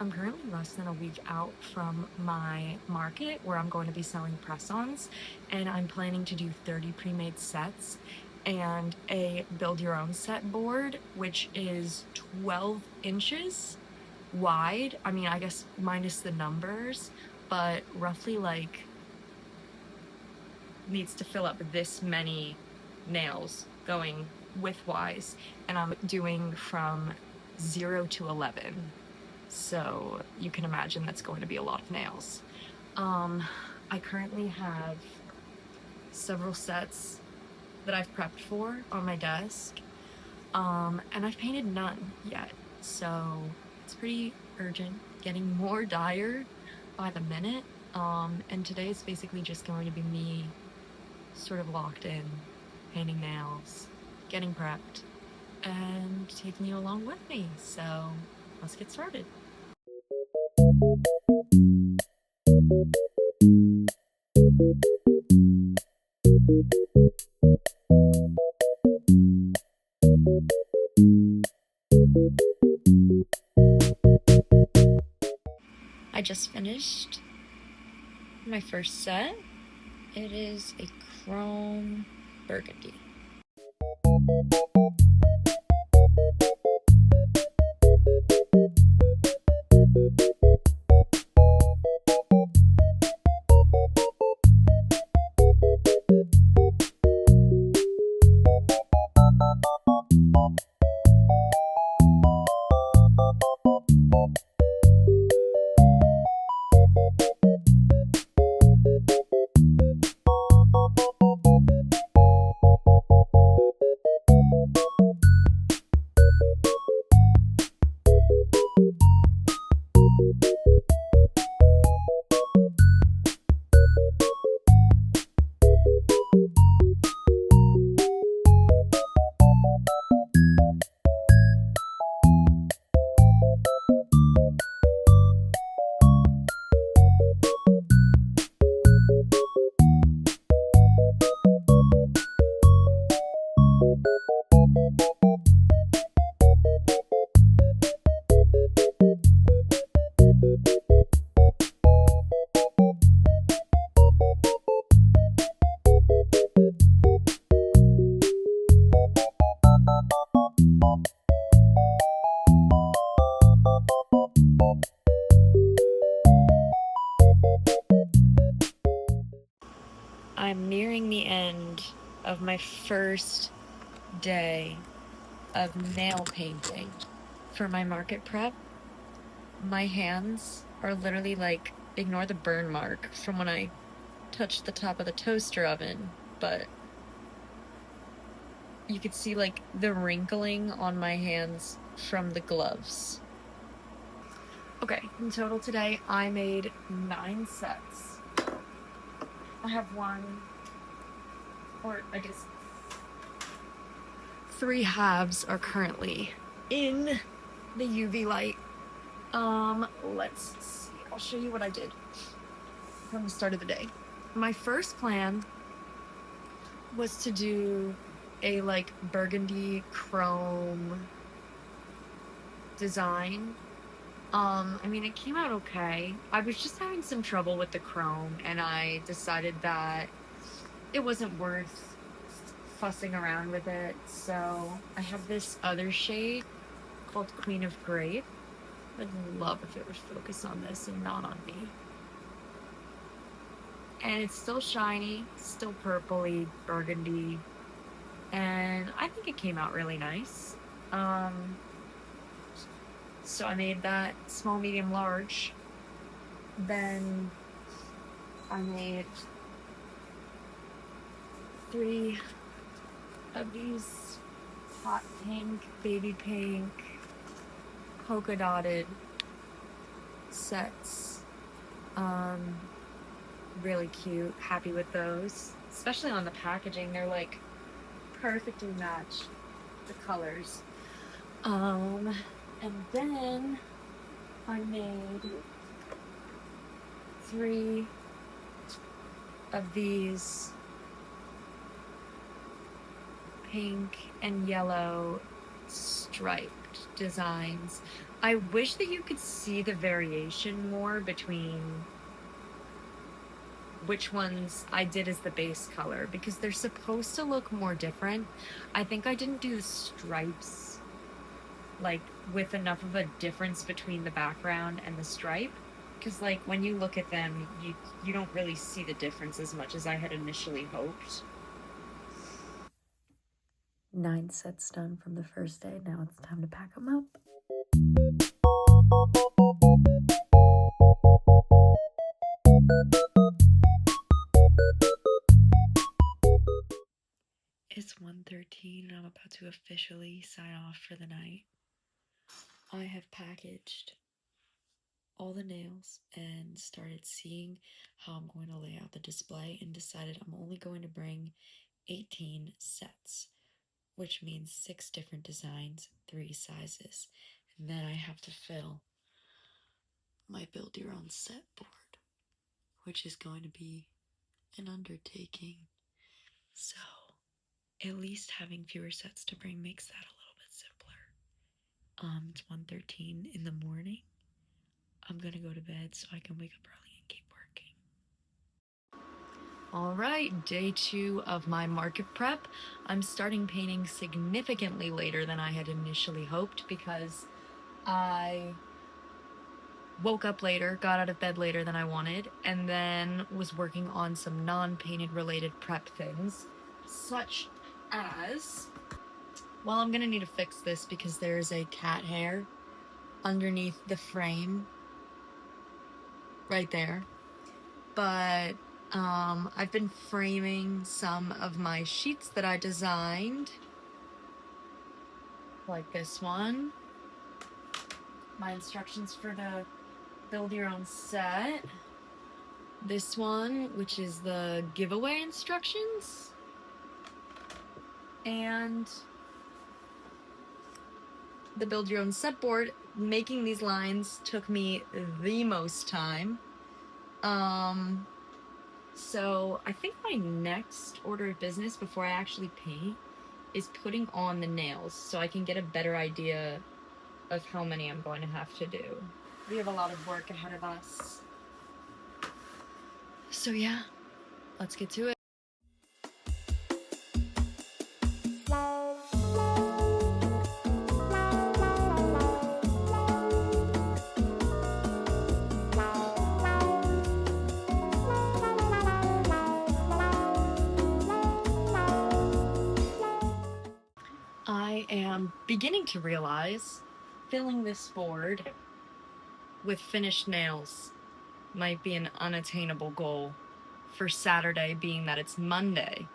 I'm currently less than a week out from my market where I'm going to be selling press-ons, and I'm planning to do 30 pre-made sets and a build-your-own set board, which is 12 inches wide. I mean, I guess minus the numbers, but roughly like needs to fill up this many nails going widthwise, and I'm doing from 0 to 11. So you can imagine that's going to be a lot of nails. I currently have several sets that I've prepped for on my desk, and I've painted none yet. So it's pretty urgent, getting more dire by the minute. And today is basically just going to be me sort of locked in, painting nails, getting prepped, and taking you along with me. So let's get started. I just finished my first set. It is a chrome burgundy. I'm nearing the end of my first day of nail painting for my market prep. My hands are literally like, ignore the burn mark from when I touched the top of the toaster oven, but you could see like the wrinkling on my hands from the gloves. Okay, in total today I made 9 sets. I have 3 halves are currently in the UV light. Let's see, I'll show you what I did from the start of the day. My first plan was to do a like burgundy chrome design. I mean, it came out okay. I was just having some trouble with the chrome, and I decided that it wasn't worth fussing around with it. So I have this other shade called Queen of Grape. I'd love if it would focus on this and not on me. And it's still shiny, still purpley, burgundy, and I think it came out really nice. So I made that small, medium, large. Then I made 3 of these hot pink, baby pink, polka dotted sets. Really cute, happy with those. Especially on the packaging, they're like perfectly match the colors. And then I made 3 of these pink and yellow striped designs. I wish that you could see the variation more between which ones I did as the base color, because they're supposed to look more different. I think I didn't do the stripes like with enough of a difference between the background and the stripe, because like when you look at them, you don't really see the difference as much as I had initially hoped. 9 sets done from the first day. Now it's time to pack them up. It's 1:13 and I'm about to officially sign off for the night. I have packaged all the nails and started seeing how I'm going to lay out the display, and decided I'm only going to bring 18 sets, which means 6 different designs, 3 sizes. And then I have to fill my build your own set board, which is going to be an undertaking. So at least having fewer sets to bring makes that a little bit simpler. It's 1:13 in the morning. I'm gonna go to bed so I can wake up early and keep working. All right, day 2 of my market prep. I'm starting painting significantly later than I had initially hoped, because I woke up later, got out of bed later than I wanted, and then was working on some non-painted related prep things, such as, well, I'm gonna need to fix this because there's a cat hair underneath the frame right there. But I've been framing some of my sheets that I designed, like this one, my instructions for the build your own set, this one, which is the giveaway instructions, and the build your own set board. Making these lines took me the most time. So I think my next order of business before I actually paint is putting on the nails, so I can get a better idea of how many I'm going to have to do. We have a lot of work ahead of us. So yeah, let's get to it. I am beginning to realize filling this board with finished nails might be an unattainable goal for Saturday, being that it's Monday.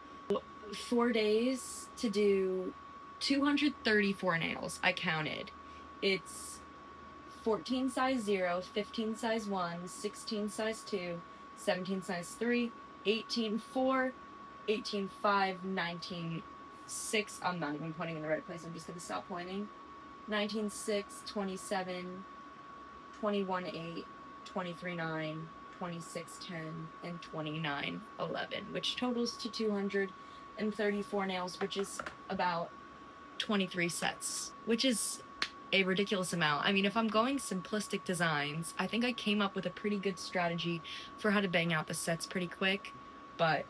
4 days to do 234 nails, I counted. It's 14 size 0, 15 size 1, 16 size 2, 17 size 3, 18 4, 18 5, 19 6, I'm not even pointing in the right place, I'm just going to stop pointing. 19 6, 27, 21 8, 23 9, 26 10, and 29 11, which totals to 234 nails, which is about 23 sets, which is a ridiculous amount. I mean, if I'm going simplistic designs, I think I came up with a pretty good strategy for how to bang out the sets pretty quick, but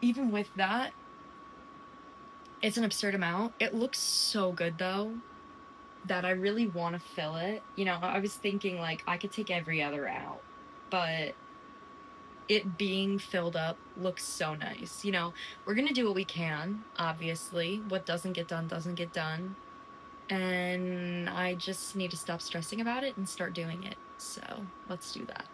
even with that, it's an absurd amount. It looks so good though that I really want to fill it. You know, I was thinking like I could take every other out, but it being filled up looks so nice. You know, we're gonna do what we can, obviously. What doesn't get done doesn't get done, and I just need to stop stressing about it and start doing it. So let's do that.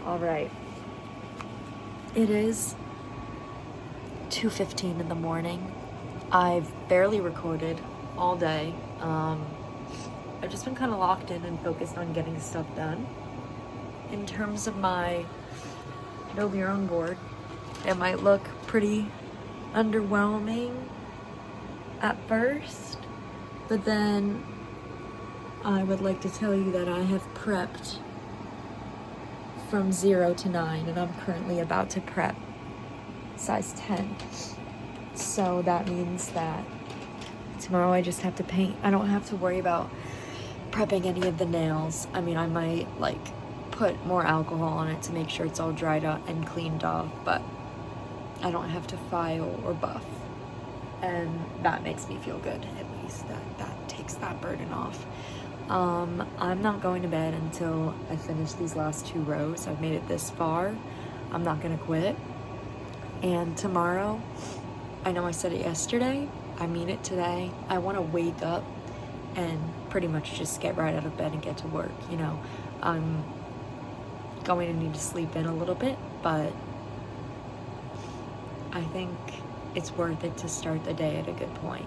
All right, it is 2:15 in the morning. I've barely recorded all day. I've just been kind of locked in and focused on getting stuff done. In terms of my build your own board, it might look pretty underwhelming at first, but then I would like to tell you that I have prepped from 0 to 9, and I'm currently about to prep size 10. So that means that tomorrow I just have to paint. I don't have to worry about prepping any of the nails. I mean, I might like put more alcohol on it to make sure it's all dried up and cleaned off, but I don't have to file or buff. And that makes me feel good, at least. That takes that burden off. I'm not going to bed until I finish these last 2 rows. I've made it this far. I'm not gonna quit. And tomorrow, I know I said it yesterday, I mean it today, I want to wake up and pretty much just get right out of bed and get to work. You know, I'm going to need to sleep in a little bit, but I think it's worth it to start the day at a good point.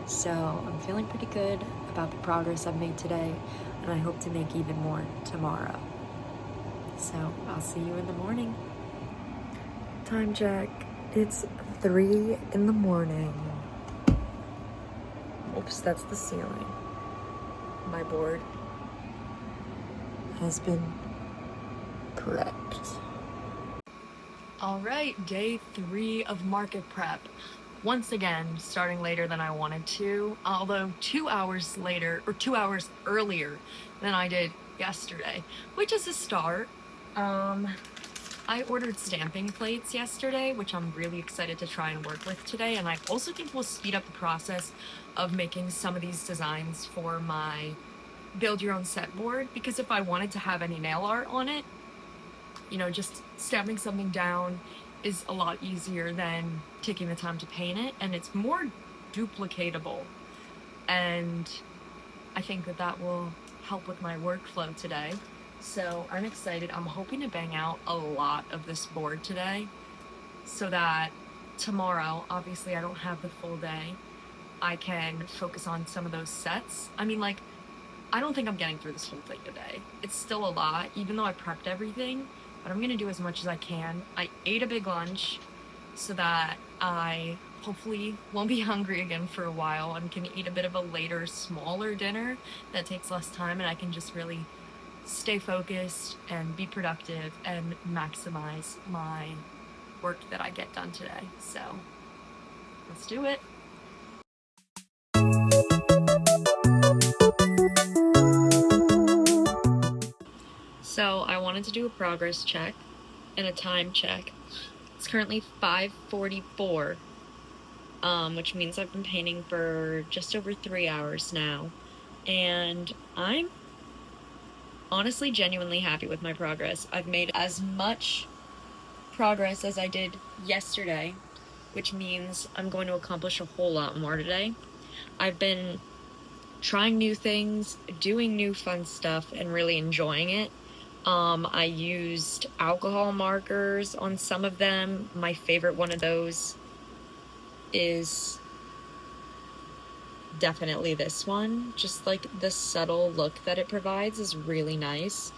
So I'm feeling pretty good about the progress I've made today, and I hope to make even more tomorrow. So I'll see you in the morning. Time check. It's 3 in the morning. Oops, that's the ceiling. My board has been prepped. All right, day 3 of market prep. Once again, starting later than I wanted to, although 2 hours later, or 2 hours earlier than I did yesterday, which is a start. I ordered stamping plates yesterday, which I'm really excited to try and work with today, and I also think will speed up the process of making some of these designs for my build your own set board, because if I wanted to have any nail art on it, you know, just stamping something down is a lot easier than taking the time to paint it, and it's more duplicatable, and I think that will help with my workflow today. So I'm excited. I'm hoping to bang out a lot of this board today so that tomorrow, obviously I don't have the full day, I can focus on some of those sets. I mean, like, I don't think I'm getting through this whole thing today. It's still a lot, even though I prepped everything, but I'm gonna do as much as I can. I ate a big lunch so that I hopefully won't be hungry again for a while and can eat a bit of a later, smaller dinner that takes less time, and I can just really stay focused and be productive and maximize my work that I get done today. So let's do it. So I wanted to do a progress check and a time check. It's currently 5:44, which means I've been painting for just over 3 hours now, and I'm honestly genuinely happy with my progress. I've made as much progress as I did yesterday, which means I'm going to accomplish a whole lot more today. I've been trying new things, doing new fun stuff, and really enjoying it. I used alcohol markers on some of them. My favorite one of those is definitely this one. Just like the subtle look that it provides is really nice.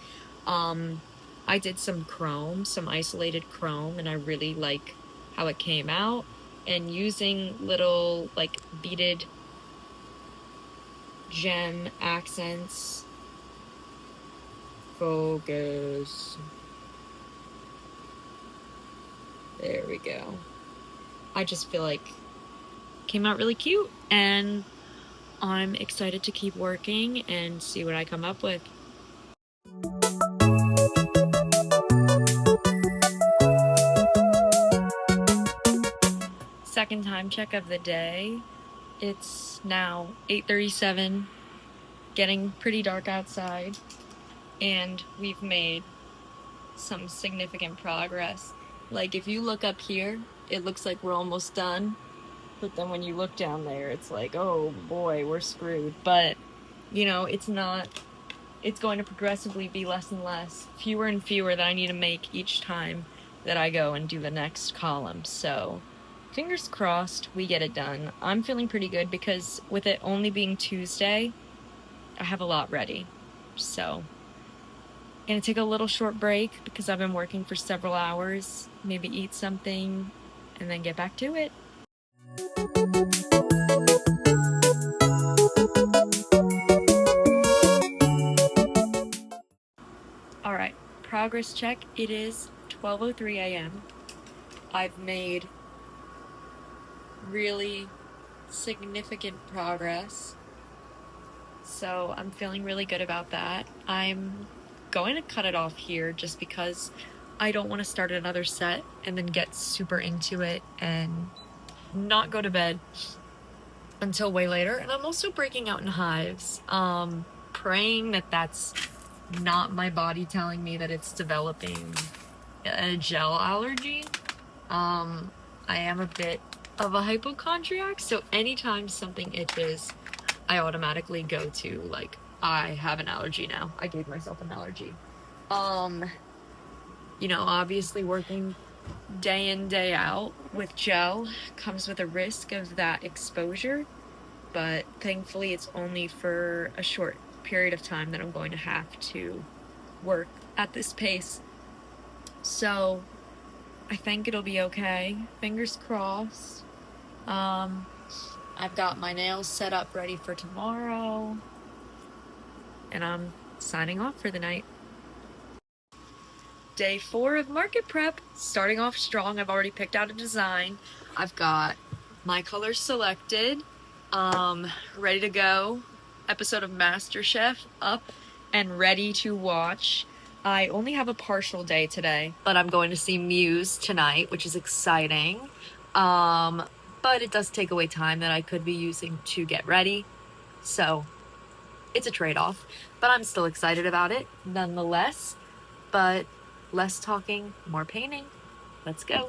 I did some chrome, some isolated chrome, and I really like how it came out. And using little like beaded gem accents. Focus. There we go. I just feel like it came out really cute, and I'm excited to keep working and see what I come up with. Second time check of the day. It's now 8:37, getting pretty dark outside, and we've made some significant progress. Like, if you look up here, it looks like we're almost done, but then when you look down there, it's like, oh boy, we're screwed. But, you know, it's not, it's going to progressively be less and less, fewer and fewer that I need to make each time that I go and do the next column. So fingers crossed we get it done. I'm feeling pretty good because with it only being Tuesday, I have a lot ready. So gonna take a little short break because I've been working for several hours, maybe eat something, and then get back to it. progress check. It is 12:03 a.m. I've made really significant progress, so I'm feeling really good about that. I'm going to cut it off here just because I don't want to start another set and then get super into it and not go to bed until way later. And I'm also breaking out in hives, praying that that's not my body telling me that it's developing a gel allergy. I am a bit of a hypochondriac, so anytime something itches, I automatically go to, like, I have an allergy now. I gave myself an allergy. You know, obviously working day in, day out with gel comes with a risk of that exposure, but thankfully it's only for a short period of time that I'm going to have to work at this pace. So I think it'll be okay. Fingers crossed. I've got my nails set up ready for tomorrow, and I'm signing off for the night. Day 4 of market prep, starting off strong. I've already picked out a design. I've got my colors selected, ready to go. Episode of MasterChef up and ready to watch. I only have a partial day today, but I'm going to see Muse tonight, which is exciting. But it does take away time that I could be using to get ready. So it's a trade-off, but I'm still excited about it nonetheless. But less talking, more painting. Let's go.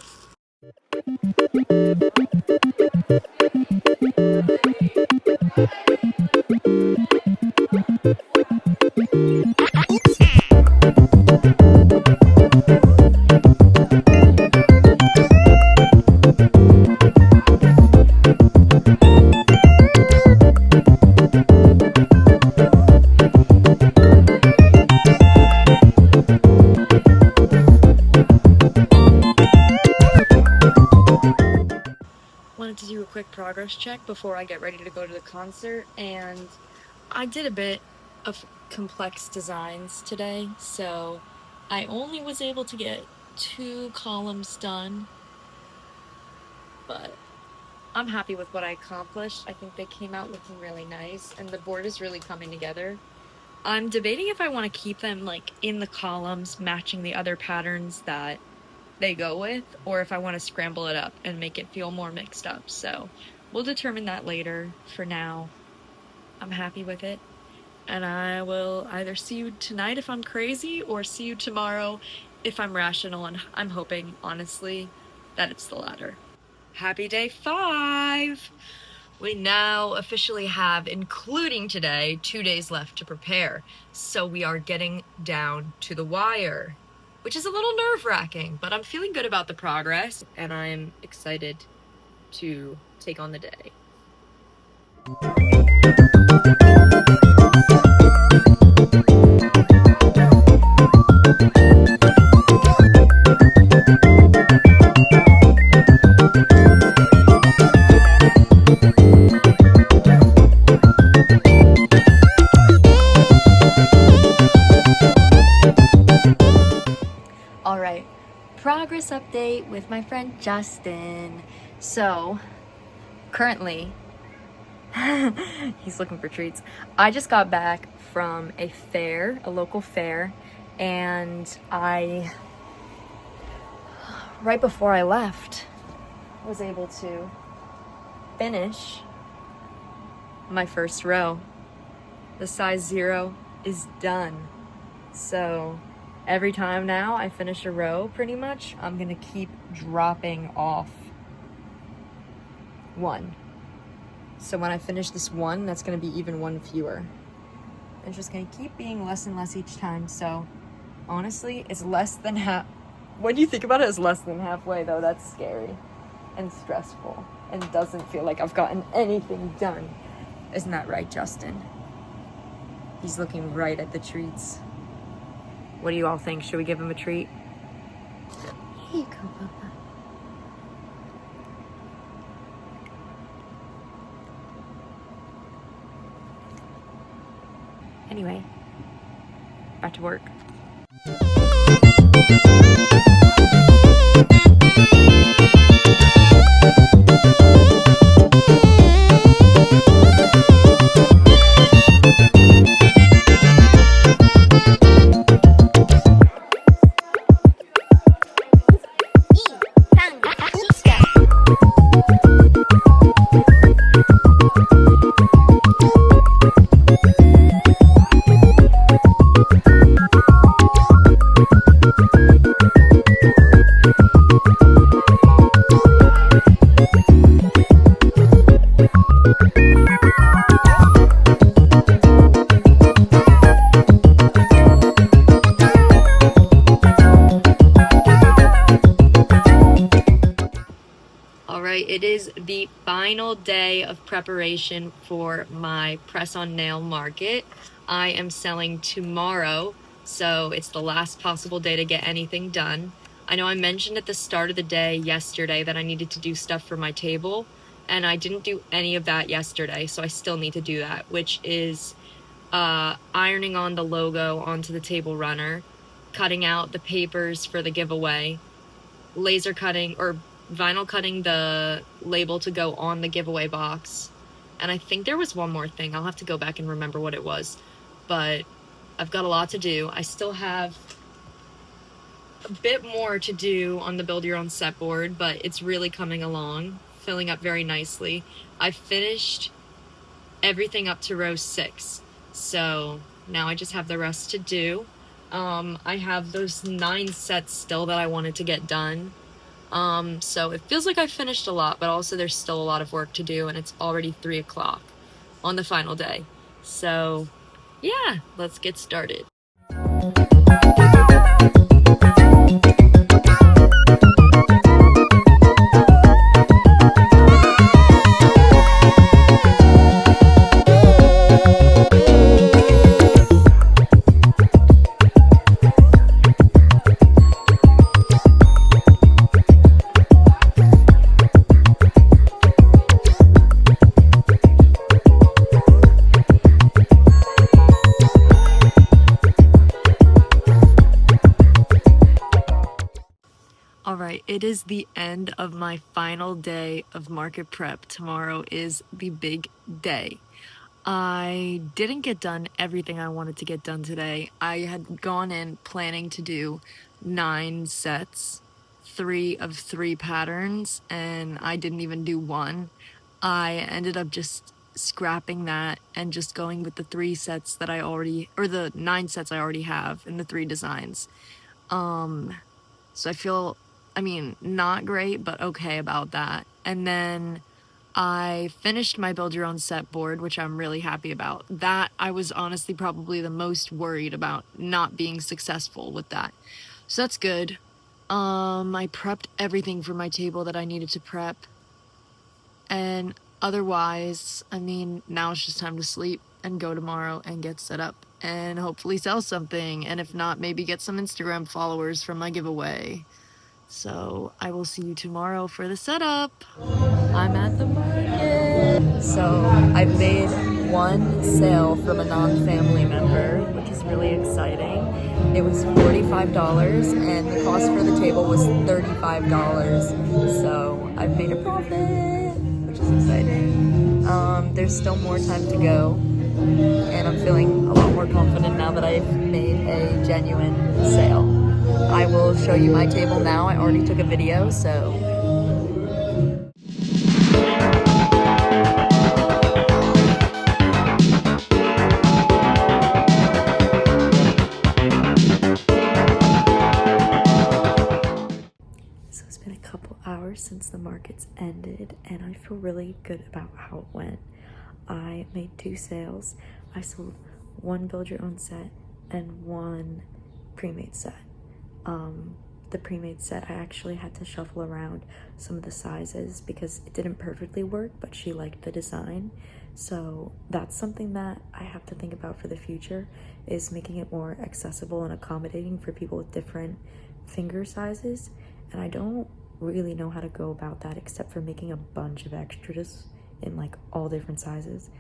Wanted to do a quick progress check before I get ready to go to the concert, and I did a bit of complex designs today, so I only was able to get 2 columns done, but I'm happy with what I accomplished. I think they came out looking really nice, and the board is really coming together. I'm debating if I want to keep them like in the columns matching the other patterns that they go with, or if I want to scramble it up and make it feel more mixed up. So we'll determine that later. For now, I'm happy with it, and I will either see you tonight if I'm crazy or see you tomorrow if I'm rational, and I'm hoping, honestly, that it's the latter. Happy day 5! We now officially have, including today, 2 days left to prepare. So we are getting down to the wire, which is a little nerve-wracking, but I'm feeling good about the progress, and I'm excited to take on the day. Alright, progress update with my friend Justin. So, currently, he's looking for treats. I just got back from a fair, a local fair, and right before I left, was able to finish my first row. The size 0 is done. So every time now I finish a row, pretty much, I'm gonna keep dropping off 1. So when I finish this 1, that's gonna be even 1 fewer. It's just gonna keep being less and less each time. So honestly, it's less than half. When you think about it, it's less than halfway though. That's scary and stressful and doesn't feel like I've gotten anything done. Isn't that right, Justin? He's looking right at the treats. What do you all think? Should we give him a treat? Here you go, Papa. Anyway, back to work. Alright, it is the final day of preparation for my press-on nail market. I am selling tomorrow, so it's the last possible day to get anything done. I know I mentioned at the start of the day yesterday that I needed to do stuff for my table, and I didn't do any of that yesterday, so I still need to do that, which is ironing on the logo onto the table runner, cutting out the papers for the giveaway, laser cutting or vinyl cutting the label to go on the giveaway box. And I think there was one more thing. I'll have to go back and remember what it was. But I've got a lot to do. I still have a bit more to do on the build your own set board, but it's really coming along, filling up very nicely. I finished everything up to row 6. So now I just have the rest to do. I have those 9 sets still that I wanted to get done. So it feels like I finished a lot, but also there's still a lot of work to do, and it's already 3 o'clock on the final day. So yeah, let's get started. Alright, it is the end of my final day of market prep. Tomorrow is the big day. I didn't get done everything I wanted to get done today. I had gone in planning to do 9 sets, 3 of 3 patterns, and I didn't even do 1. I ended up just scrapping that and just going with the 3 sets that I already, or the 9 sets I already have in the 3 designs. So I feel, not great, but okay about that. And then I finished my build your own set board, which I'm really happy about. That I was honestly probably the most worried about not being successful with that. So that's good. I prepped everything for my table that I needed to prep. And otherwise, now it's just time to sleep and go tomorrow and get set up and hopefully sell something. And if not, maybe get some Instagram followers from my giveaway. So I will see you tomorrow for the setup. I'm at the market. So I've made 1 sale from a non-family member, which is really exciting. It was $45 and the cost for the table was $35. So I've made a profit, which is exciting. There's still more time to go, and I'm feeling a lot more confident now that I've made a genuine sale. I will show you my table now. I already took a video, so. So it's been a couple hours since the market's ended, and I feel really good about how it went. I made 2 sales. I sold 1 build your own set and 1 pre-made set. The pre-made set, I actually had to shuffle around some of the sizes because it didn't perfectly work, but she liked the design. So that's something that I have to think about for the future, is making it more accessible and accommodating for people with different finger sizes. And I don't really know how to go about that except for making a bunch of extras in all different sizes.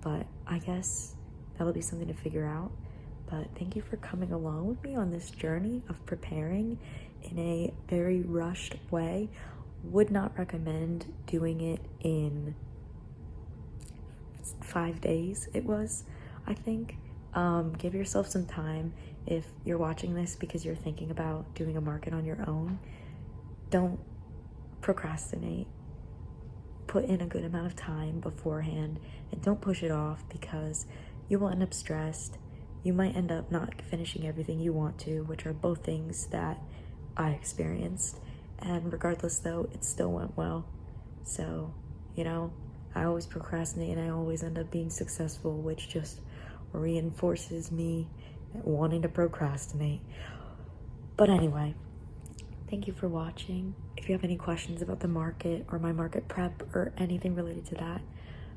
But I guess that'll be something to figure out. But thank you for coming along with me on this journey of preparing in a very rushed way. Would not recommend doing it in 5 days, it was, I think. Give yourself some time. If you're watching this because you're thinking about doing a market on your own, don't procrastinate. Put in a good amount of time beforehand and don't push it off, because you will end up stressed. You might end up not finishing everything you want to, which are both things that I experienced. And regardless though, it still went well. So, you know, I always procrastinate and I always end up being successful, which just reinforces me wanting to procrastinate. But anyway, thank you for watching. If you have any questions about the market or my market prep or anything related to that,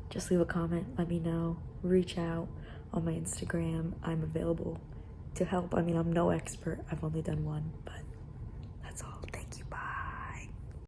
just leave a comment, let me know, reach out on my Instagram. I'm available to help. I mean, I'm no expert, I've only done one, but that's all. Thank you, bye.